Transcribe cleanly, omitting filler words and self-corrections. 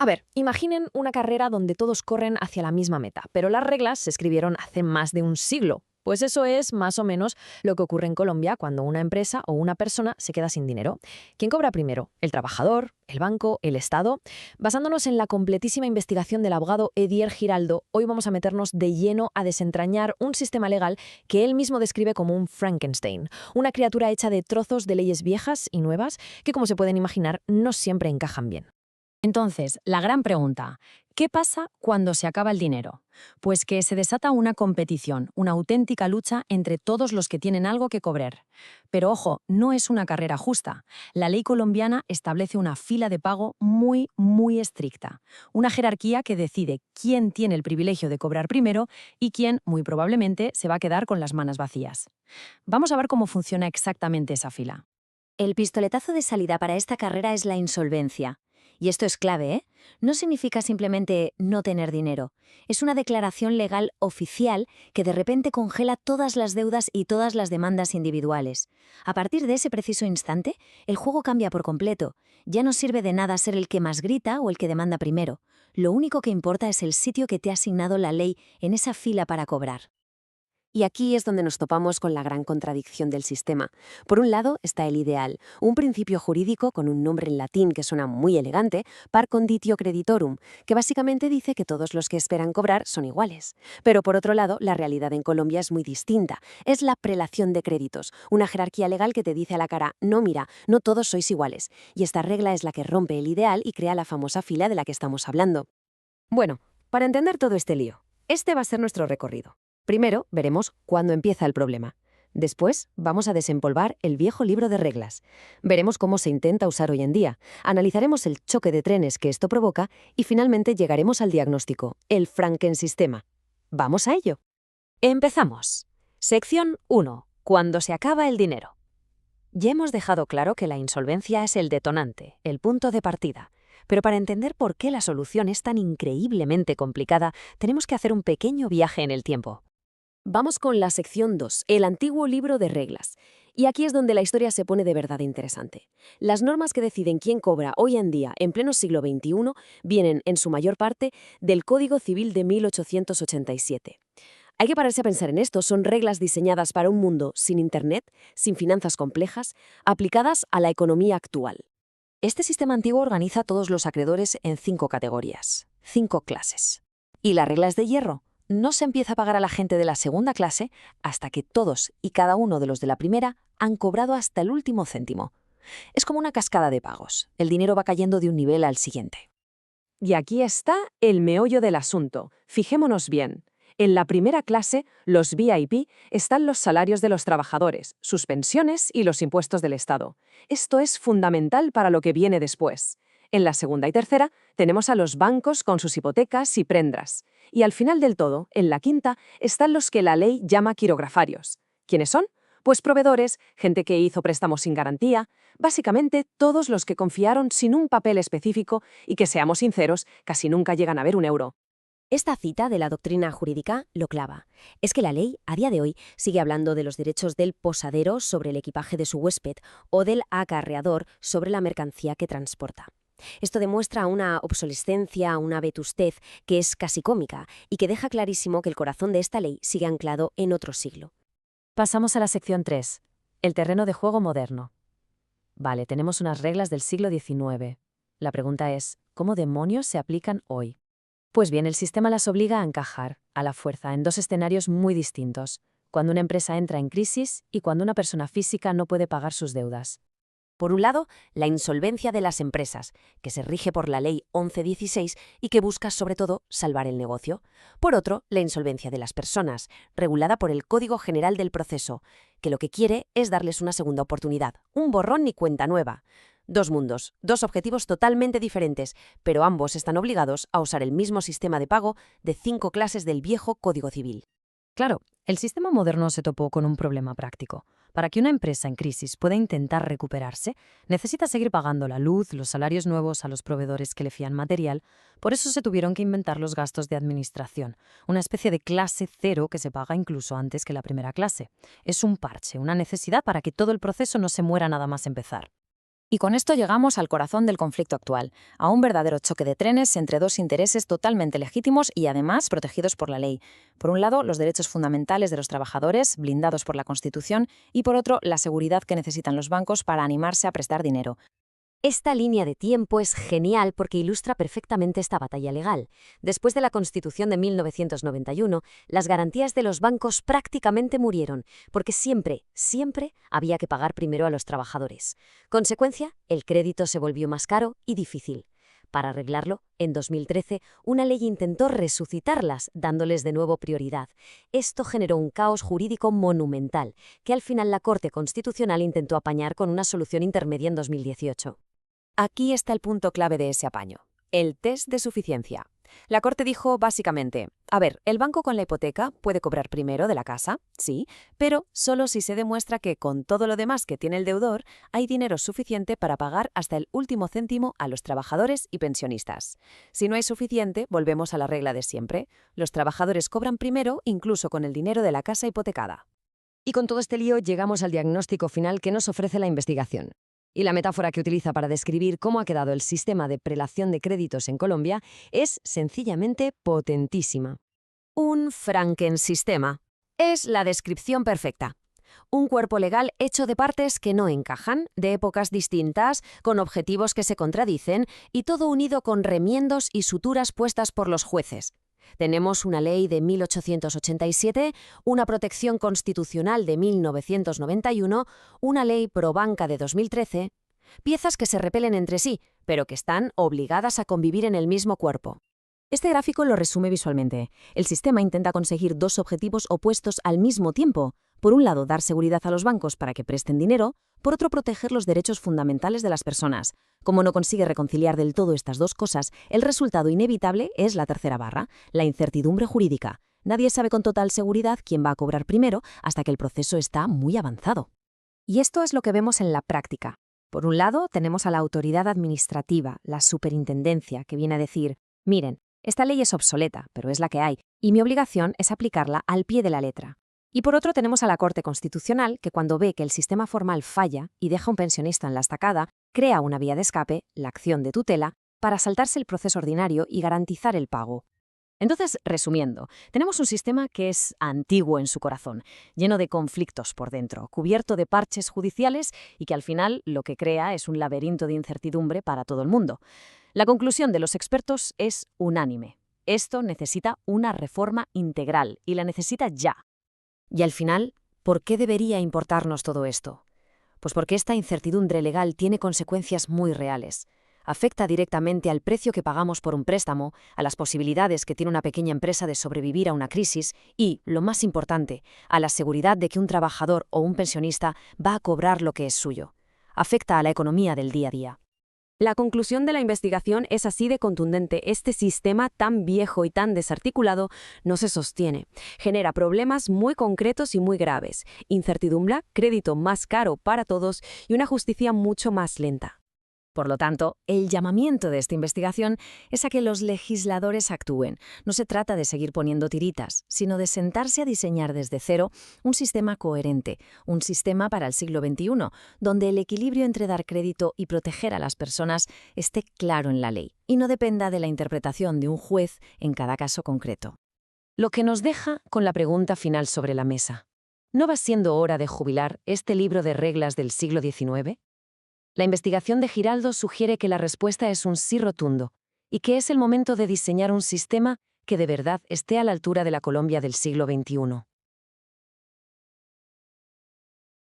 A ver, imaginen una carrera donde todos corren hacia la misma meta, pero las reglas se escribieron hace más de un siglo. Pues eso es más o menos lo que ocurre en Colombia cuando una empresa o una persona se queda sin dinero. ¿Quién cobra primero? ¿El trabajador? ¿El banco? ¿El Estado? Basándonos en la completísima investigación del abogado Edier Giraldo, hoy vamos a meternos de lleno a desentrañar un sistema legal que él mismo describe como un Frankenstein, una criatura hecha de trozos de leyes viejas y nuevas que, como se pueden imaginar, no siempre encajan bien. Entonces, la gran pregunta, ¿qué pasa cuando se acaba el dinero? Pues que se desata una competición, una auténtica lucha entre todos los que tienen algo que cobrar. Pero ojo, no es una carrera justa. La ley colombiana establece una fila de pago muy estricta. Una jerarquía que decide quién tiene el privilegio de cobrar primero y quién, muy probablemente, se va a quedar con las manos vacías. Vamos a ver cómo funciona exactamente esa fila. El pistoletazo de salida para esta carrera es la insolvencia. Y esto es clave, ¿eh? No significa simplemente no tener dinero. Es una declaración legal oficial que de repente congela todas las deudas y todas las demandas individuales. A partir de ese preciso instante, el juego cambia por completo. Ya no sirve de nada ser el que más grita o el que demanda primero. Lo único que importa es el sitio que te ha asignado la ley en esa fila para cobrar. Y aquí es donde nos topamos con la gran contradicción del sistema. Por un lado está el ideal, un principio jurídico con un nombre en latín que suena muy elegante, par conditio creditorum, que básicamente dice que todos los que esperan cobrar son iguales. Pero por otro lado, la realidad en Colombia es muy distinta. Es la prelación de créditos, una jerarquía legal que te dice a la cara, no mira, no todos sois iguales. Y esta regla es la que rompe el ideal y crea la famosa fila de la que estamos hablando. Bueno, para entender todo este lío, este va a ser nuestro recorrido. Primero, veremos cuándo empieza el problema. Después, vamos a desempolvar el viejo libro de reglas. Veremos cómo se intenta usar hoy en día. Analizaremos el choque de trenes que esto provoca y finalmente llegaremos al diagnóstico, el Frankensistema. ¿Vamos a ello? Empezamos. Sección 1. Cuando se acaba el dinero. Ya hemos dejado claro que la insolvencia es el detonante, el punto de partida. Pero para entender por qué la solución es tan increíblemente complicada, tenemos que hacer un pequeño viaje en el tiempo. Vamos con la sección 2, el antiguo libro de reglas. Y aquí es donde la historia se pone de verdad interesante. Las normas que deciden quién cobra hoy en día, en pleno siglo XXI, vienen, en su mayor parte, del Código Civil de 1887. Hay que pararse a pensar en esto, son reglas diseñadas para un mundo sin Internet, sin finanzas complejas, aplicadas a la economía actual. Este sistema antiguo organiza a todos los acreedores en 5 categorías, 5 clases. Y la regla es de hierro. No se empieza a pagar a la gente de la segunda clase hasta que todos y cada uno de los de la primera han cobrado hasta el último céntimo. Es como una cascada de pagos. El dinero va cayendo de un nivel al siguiente. Y aquí está el meollo del asunto. Fijémonos bien. En la primera clase, los VIP, están los salarios de los trabajadores, sus pensiones y los impuestos del Estado. Esto es fundamental para lo que viene después. En la segunda y tercera, tenemos a los bancos con sus hipotecas y prendas. Y al final del todo, en la quinta, están los que la ley llama quirografarios. ¿Quiénes son? Pues proveedores, gente que hizo préstamos sin garantía, básicamente todos los que confiaron sin un papel específico y que, seamos sinceros, casi nunca llegan a ver un euro. Esta cita de la doctrina jurídica lo clava. Es que la ley, a día de hoy, sigue hablando de los derechos del posadero sobre el equipaje de su huésped o del acarreador sobre la mercancía que transporta. Esto demuestra una obsolescencia, una vetustez que es casi cómica y que deja clarísimo que el corazón de esta ley sigue anclado en otro siglo. Pasamos a la sección 3, el terreno de juego moderno. Vale, tenemos unas reglas del siglo XIX. La pregunta es, ¿cómo demonios se aplican hoy? Pues bien, el sistema las obliga a encajar, a la fuerza, en 2 escenarios muy distintos, cuando una empresa entra en crisis y cuando una persona física no puede pagar sus deudas. Por un lado, la insolvencia de las empresas, que se rige por la Ley 1116 y que busca, sobre todo, salvar el negocio. Por otro, la insolvencia de las personas, regulada por el Código General del Proceso, que lo que quiere es darles una segunda oportunidad, un borrón y cuenta nueva. 2 mundos, 2 objetivos totalmente diferentes, pero ambos están obligados a usar el mismo sistema de pago de 5 clases del viejo Código Civil. Claro, el sistema moderno se topó con un problema práctico. Para que una empresa en crisis pueda intentar recuperarse, necesita seguir pagando la luz, los salarios nuevos a los proveedores que le fían material. Por eso se tuvieron que inventar los gastos de administración, una especie de clase cero que se paga incluso antes que la primera clase. Es un parche, una necesidad para que todo el proceso no se muera nada más empezar. Y con esto llegamos al corazón del conflicto actual, a un verdadero choque de trenes entre dos intereses totalmente legítimos y además protegidos por la ley. Por un lado, los derechos fundamentales de los trabajadores, blindados por la Constitución, y por otro, la seguridad que necesitan los bancos para animarse a prestar dinero. Esta línea de tiempo es genial porque ilustra perfectamente esta batalla legal. Después de la Constitución de 1991, las garantías de los bancos prácticamente murieron, porque siempre había que pagar primero a los trabajadores. Consecuencia, el crédito se volvió más caro y difícil. Para arreglarlo, en 2013, una ley intentó resucitarlas, dándoles de nuevo prioridad. Esto generó un caos jurídico monumental, que al final la Corte Constitucional intentó apañar con una solución intermedia en 2018. Aquí está el punto clave de ese apaño, el test de suficiencia. La Corte dijo básicamente, a ver, el banco con la hipoteca puede cobrar primero de la casa, sí, pero solo si se demuestra que con todo lo demás que tiene el deudor hay dinero suficiente para pagar hasta el último céntimo a los trabajadores y pensionistas. Si no hay suficiente, volvemos a la regla de siempre. Los trabajadores cobran primero incluso con el dinero de la casa hipotecada. Y con todo este lío llegamos al diagnóstico final que nos ofrece la investigación. Y la metáfora que utiliza para describir cómo ha quedado el sistema de prelación de créditos en Colombia es sencillamente potentísima. Un Frankensistema. Es la descripción perfecta. Un cuerpo legal hecho de partes que no encajan, de épocas distintas, con objetivos que se contradicen y todo unido con remiendos y suturas puestas por los jueces. Tenemos una ley de 1887, una protección constitucional de 1991, una ley pro banca de 2013, piezas que se repelen entre sí, pero que están obligadas a convivir en el mismo cuerpo. Este gráfico lo resume visualmente. El sistema intenta conseguir dos objetivos opuestos al mismo tiempo. Por un lado, dar seguridad a los bancos para que presten dinero, por otro, proteger los derechos fundamentales de las personas. Como no consigue reconciliar del todo estas dos cosas, el resultado inevitable es la tercera barra, la incertidumbre jurídica. Nadie sabe con total seguridad quién va a cobrar primero hasta que el proceso está muy avanzado. Y esto es lo que vemos en la práctica. Por un lado, tenemos a la autoridad administrativa, la superintendencia, que viene a decir, miren, esta ley es obsoleta, pero es la que hay, y mi obligación es aplicarla al pie de la letra. Y por otro tenemos a la Corte Constitucional, que cuando ve que el sistema formal falla y deja a un pensionista en la estacada, crea una vía de escape, la acción de tutela, para saltarse el proceso ordinario y garantizar el pago. Entonces, resumiendo, tenemos un sistema que es antiguo en su corazón, lleno de conflictos por dentro, cubierto de parches judiciales y que al final lo que crea es un laberinto de incertidumbre para todo el mundo. La conclusión de los expertos es unánime. Esto necesita una reforma integral y la necesita ya. Y al final, ¿por qué debería importarnos todo esto? Pues porque esta incertidumbre legal tiene consecuencias muy reales. Afecta directamente al precio que pagamos por un préstamo, a las posibilidades que tiene una pequeña empresa de sobrevivir a una crisis y, lo más importante, a la seguridad de que un trabajador o un pensionista va a cobrar lo que es suyo. Afecta a la economía del día a día. La conclusión de la investigación es así de contundente. Este sistema tan viejo y tan desarticulado no se sostiene. Genera problemas muy concretos y muy graves. Incertidumbre, crédito más caro para todos y una justicia mucho más lenta. Por lo tanto, el llamamiento de esta investigación es a que los legisladores actúen. No se trata de seguir poniendo tiritas, sino de sentarse a diseñar desde cero un sistema coherente, un sistema para el siglo XXI, donde el equilibrio entre dar crédito y proteger a las personas esté claro en la ley y no dependa de la interpretación de un juez en cada caso concreto. Lo que nos deja con la pregunta final sobre la mesa. ¿No va siendo hora de jubilar este libro de reglas del siglo XIX? La investigación de Giraldo sugiere que la respuesta es un sí rotundo y que es el momento de diseñar un sistema que de verdad esté a la altura de la Colombia del siglo XXI.